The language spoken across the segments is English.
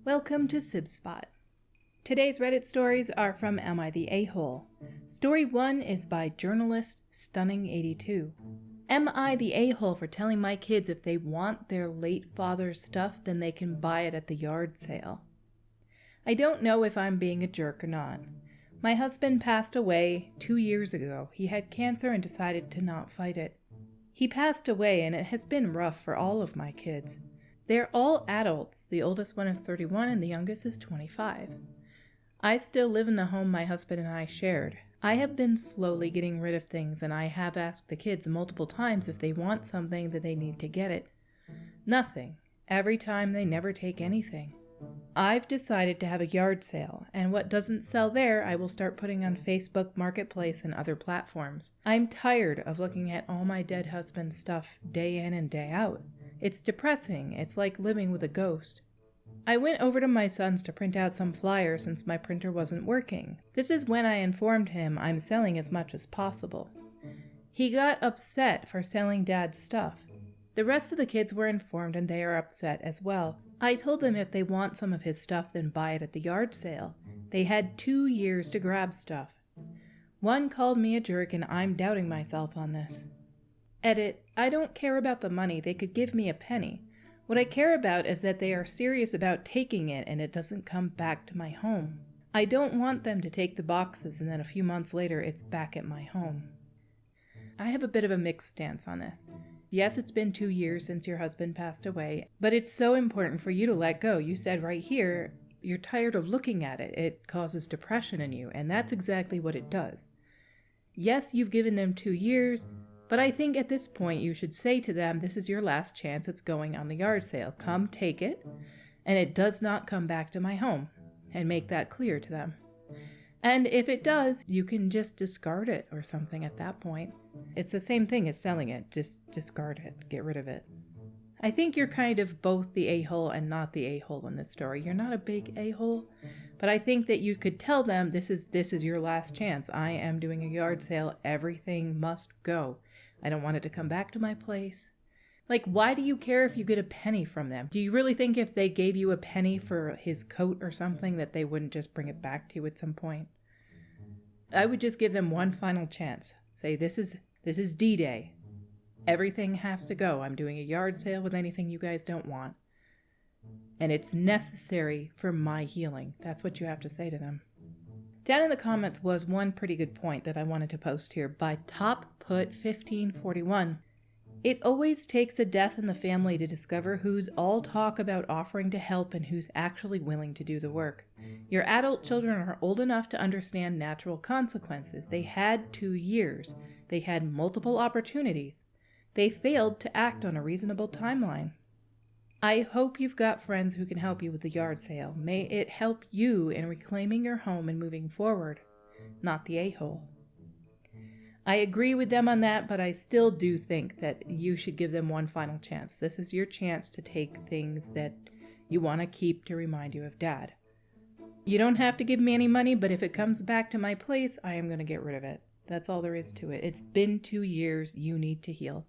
Welcome to Sib Spot. Today's Reddit stories are from Am I the A-Hole? Story 1 is by journalist Stunning82. Am I the a-hole for telling my kids if they want their late father's stuff, then they can buy it at the yard sale? I don't know if I'm being a jerk or not. My husband passed away 2 years ago. He had cancer and decided to not fight it. He passed away and it has been rough for all of my kids. They're all adults. The oldest one is 31 and the youngest is 25. I still live in the home my husband and I shared. I have been slowly getting rid of things, and I have asked the kids multiple times if they want something that they need to get it. Nothing. Every time they never take anything. I've decided to have a yard sale, and what doesn't sell there I will start putting on Facebook Marketplace and other platforms. I'm tired of looking at all my dead husband's stuff day in and day out. It's depressing. It's like living with a ghost. I went over to my son's to print out some flyers since my printer wasn't working. This is when I informed him I'm selling as much as possible. He got upset for selling Dad's stuff. The rest of the kids were informed and they are upset as well. I told them if they want some of his stuff, then buy it at the yard sale. They had 2 years to grab stuff. One called me a jerk and I'm doubting myself on this. Edit, I don't care about the money. They could give me a penny. What I care about is that they are serious about taking it and it doesn't come back to my home. I don't want them to take the boxes and then a few months later it's back at my home. I have a bit of a mixed stance on this. Yes, it's been 2 years since your husband passed away, but it's so important for you to let go. You said right here, you're tired of looking at it. It causes depression in you, and that's exactly what it does. Yes, you've given them 2 years, but I think at this point you should say to them, this is your last chance, it's going on the yard sale. Come take it, and it does not come back to my home, and make that clear to them. And if it does, you can just discard it or something at that point. It's the same thing as selling it, just discard it, get rid of it. I think you're kind of both the a-hole and not the a-hole in this story. You're not a big a-hole, but I think that you could tell them this is your last chance. I am doing a yard sale, everything must go. I don't want it to come back to my place. Like, why do you care if you get a penny from them? Do you really think if they gave you a penny for his coat or something that they wouldn't just bring it back to you at some point? I would just give them one final chance. Say, this is D-Day. Everything has to go. I'm doing a yard sale with anything you guys don't want. And it's necessary for my healing. That's what you have to say to them. Down in the comments was one pretty good point that I wanted to post here by TopPut1541. It always takes a death in the family to discover who's all talk about offering to help and who's actually willing to do the work. Your adult children are old enough to understand natural consequences. They had 2 years. They had multiple opportunities. They failed to act on a reasonable timeline. I hope you've got friends who can help you with the yard sale. May it help you in reclaiming your home and moving forward, not the a-hole. I agree with them on that, but I still do think that you should give them one final chance. This is your chance to take things that you want to keep to remind you of Dad. You don't have to give me any money, but if it comes back to my place, I am going to get rid of it. That's all there is to it. It's been 2 years. You need to heal.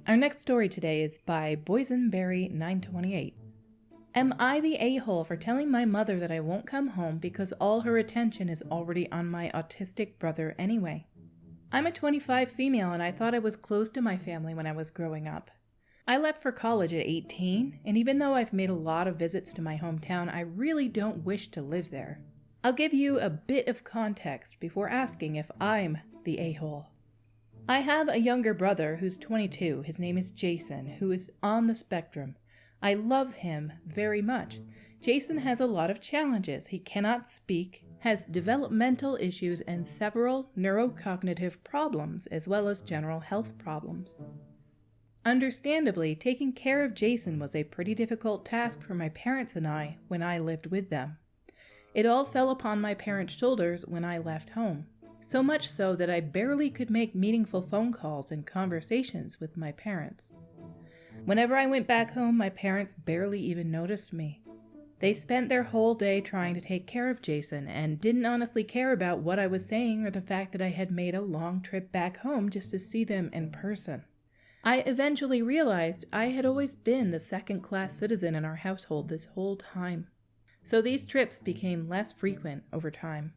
Our next story today is by Boysenberry928. Am I the a-hole for telling my mother that I won't come home because all her attention is already on my autistic brother anyway? I'm a 25 female and I thought I was close to my family when I was growing up. I left for college at 18, and even though I've made a lot of visits to my hometown, I really don't wish to live there. I'll give you a bit of context before asking if I'm the a-hole. I have a younger brother who's 22. His name is Jason, who is on the spectrum. I love him very much. Jason has a lot of challenges. He cannot speak, has developmental issues, and several neurocognitive problems, as well as general health problems. Understandably, taking care of Jason was a pretty difficult task for my parents and I when I lived with them. It all fell upon my parents' shoulders when I left home. So much so that I barely could make meaningful phone calls and conversations with my parents. Whenever I went back home, my parents barely even noticed me. They spent their whole day trying to take care of Jason and didn't honestly care about what I was saying or the fact that I had made a long trip back home just to see them in person. I eventually realized I had always been the second-class citizen in our household this whole time. So these trips became less frequent over time.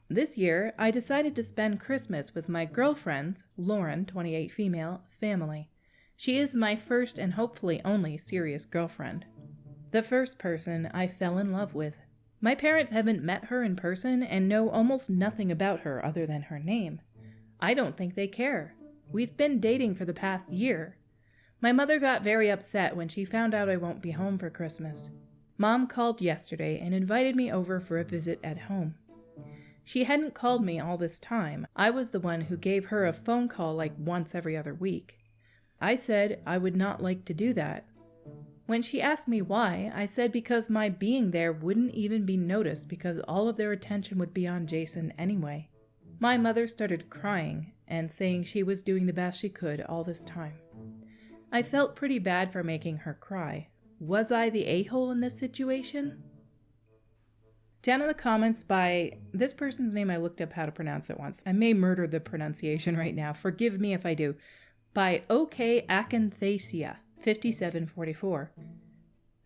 This year, I decided to spend Christmas with my girlfriend's, Lauren, 28 female, family. She is my first and hopefully only serious girlfriend. The first person I fell in love with. My parents haven't met her in person and know almost nothing about her other than her name. I don't think they care. We've been dating for the past year. My mother got very upset when she found out I won't be home for Christmas. Mom called yesterday and invited me over for a visit at home. She hadn't called me all this time. I was the one who gave her a phone call like once every other week. I said I would not like to do that. When she asked me why, I said because my being there wouldn't even be noticed because all of their attention would be on Jason anyway. My mother started crying and saying she was doing the best she could all this time. I felt pretty bad for making her cry. Was I the a-hole in this situation? Down in the comments by this person's name, I looked up how to pronounce it once. I may murder the pronunciation right now. Forgive me if I do. By OK Acanthasia, 5744.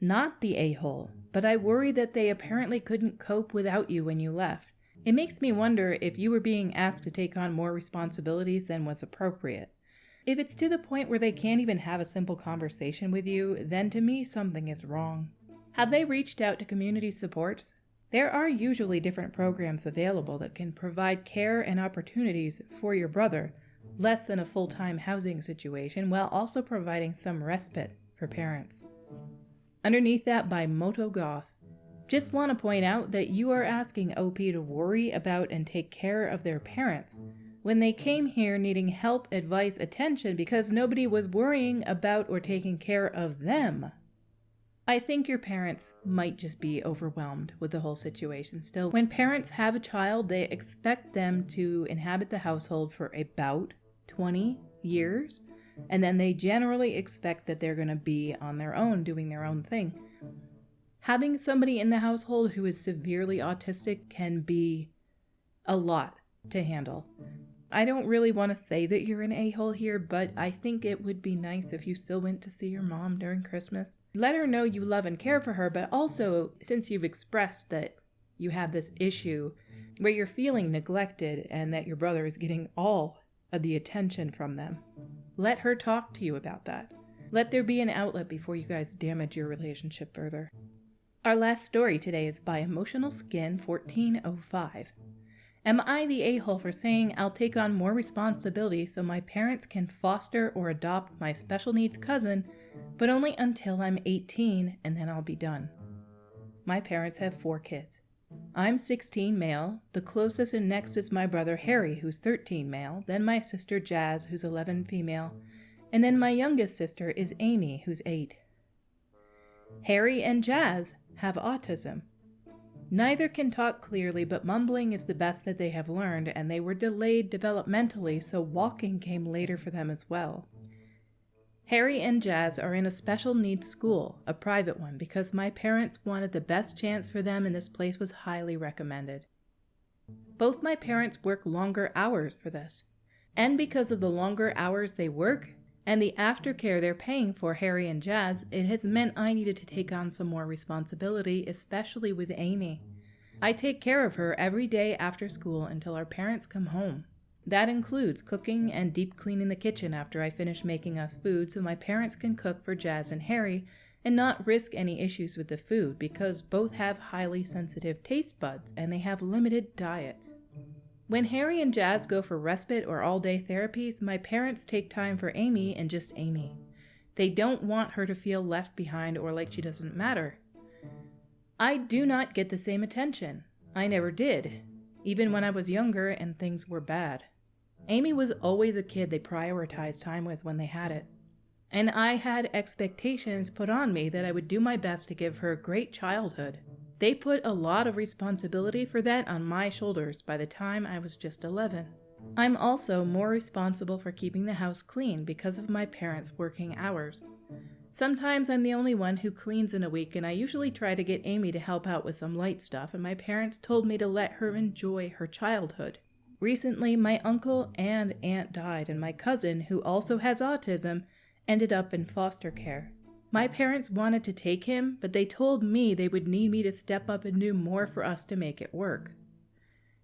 Not the a-hole, but I worry that they apparently couldn't cope without you when you left. It makes me wonder if you were being asked to take on more responsibilities than was appropriate. If it's to the point where they can't even have a simple conversation with you, then to me something is wrong. Have they reached out to community supports? There are usually different programs available that can provide care and opportunities for your brother, less than a full-time housing situation, while also providing some respite for parents. Underneath that by Moto Goth. Just want to point out that you are asking OP to worry about and take care of their parents when they came here needing help, advice, attention because nobody was worrying about or taking care of them. I think your parents might just be overwhelmed with the whole situation still. When parents have a child, they expect them to inhabit the household for about 20 years, and then they generally expect that they're going to be on their own, doing their own thing. Having somebody in the household who is severely autistic can be a lot to handle. I don't really want to say that you're an a-hole here, but I think it would be nice if you still went to see your mom during Christmas. Let her know you love and care for her, but also, since you've expressed that you have this issue where you're feeling neglected and that your brother is getting all of the attention from them, let her talk to you about that. Let there be an outlet before you guys damage your relationship further. Our last story today is by Emotional Skin 1405. Am I the a-hole for saying I'll take on more responsibility so my parents can foster or adopt my special needs cousin, but only until I'm 18 and then I'll be done? My parents have 4 kids. I'm 16 male, the closest and next is my brother Harry, who's 13 male, then my sister Jazz, who's 11 female, and then my youngest sister is Amy, who's 8. Harry and Jazz have autism. Neither can talk clearly, but mumbling is the best that they have learned, and they were delayed developmentally, so walking came later for them as well. Harry and Jazz are in a special needs school, a private one, because my parents wanted the best chance for them and this place was highly recommended. Both my parents work longer hours for this, and because of the longer hours they work, and the aftercare they're paying for Harry and Jazz, it has meant I needed to take on some more responsibility, especially with Amy. I take care of her every day after school until our parents come home. That includes cooking and deep cleaning the kitchen after I finish making us food so my parents can cook for Jazz and Harry and not risk any issues with the food because both have highly sensitive taste buds and they have limited diets. When Harry and Jazz go for respite or all-day therapies, my parents take time for Amy and just Amy. They don't want her to feel left behind or like she doesn't matter. I do not get the same attention. I never did, even when I was younger and things were bad. Amy was always a kid they prioritized time with when they had it. And I had expectations put on me that I would do my best to give her a great childhood. They put a lot of responsibility for that on my shoulders by the time I was just 11. I'm also more responsible for keeping the house clean because of my parents' working hours. Sometimes I'm the only one who cleans in a week, and I usually try to get Amy to help out with some light stuff, and my parents told me to let her enjoy her childhood. Recently, my uncle and aunt died, and my cousin, who also has autism, ended up in foster care. My parents wanted to take him, but they told me they would need me to step up and do more for us to make it work.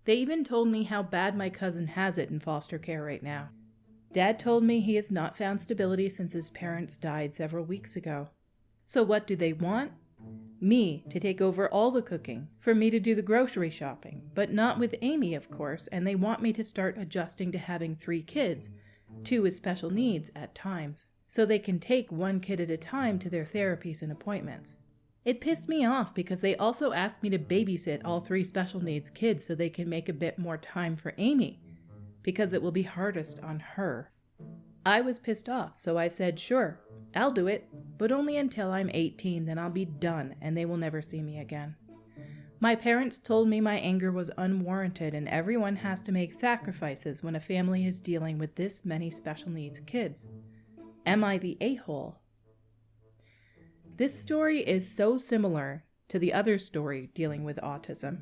They even told me how bad my cousin has it in foster care right now. Dad told me he has not found stability since his parents died several weeks ago. So what do they want? Me to take over all the cooking, for me to do the grocery shopping, but not with Amy, of course, and they want me to start adjusting to having 3 kids, 2 with special needs at times, so they can take 1 kid at a time to their therapies and appointments. It pissed me off because they also asked me to babysit all 3 special needs kids so they can make a bit more time for Amy, because it will be hardest on her. I was pissed off, so I said, sure, I'll do it, but only until I'm 18, then I'll be done and they will never see me again. My parents told me my anger was unwarranted and everyone has to make sacrifices when a family is dealing with this many special needs kids. Am I the a-hole? This story is so similar to the other story dealing with autism.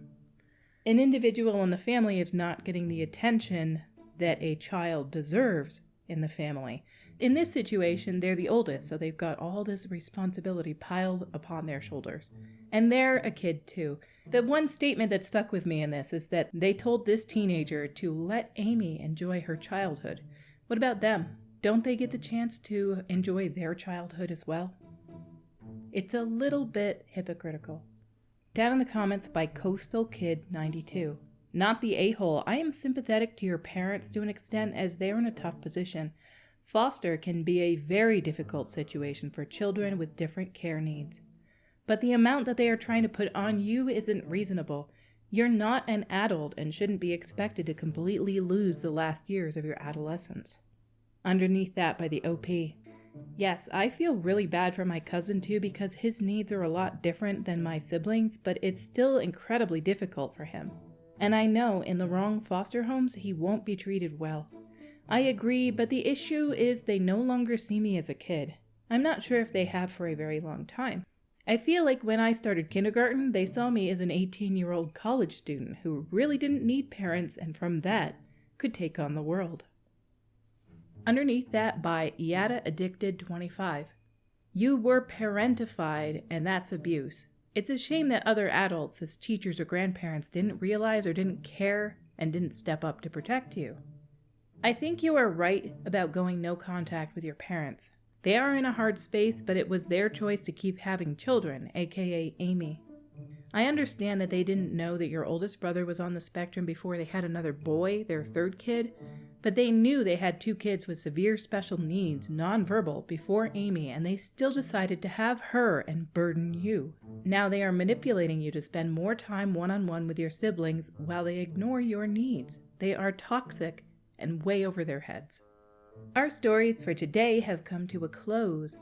An individual in the family is not getting the attention that a child deserves in the family. In this situation, they're the oldest, so they've got all this responsibility piled upon their shoulders. And they're a kid too. The one statement that stuck with me in this is that they told this teenager to let Amy enjoy her childhood. What about them? Don't they get the chance to enjoy their childhood as well? It's a little bit hypocritical. Down in the comments by Coastal Kid 92. Not the a-hole. I am sympathetic to your parents to an extent as they're in a tough position. Foster can be a very difficult situation for children with different care needs. But the amount that they are trying to put on you isn't reasonable. You're not an adult and shouldn't be expected to completely lose the last years of your adolescence. Underneath that by the OP. Yes, I feel really bad for my cousin too because his needs are a lot different than my siblings, but it's still incredibly difficult for him. And I know in the wrong foster homes he won't be treated well. I agree, but the issue is they no longer see me as a kid. I'm not sure if they have for a very long time. I feel like when I started kindergarten, they saw me as an 18-year-old college student who really didn't need parents and from that could take on the world. Underneath that by AITA Addicted 25. You were parentified and that's abuse. It's a shame that other adults as teachers or grandparents didn't realize or didn't care and didn't step up to protect you. I think you are right about going no contact with your parents. They are in a hard space, but it was their choice to keep having children, aka Amy. I understand that they didn't know that your oldest brother was on the spectrum before they had another boy, their 3rd kid, but they knew they had 2 kids with severe special needs, nonverbal, before Amy, and they still decided to have her and burden you. Now they are manipulating you to spend more time one-on-one with your siblings while they ignore your needs. They are toxic and way over their heads. Our stories for today have come to a close.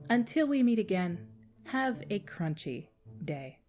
Until we meet again, have a crunchy day.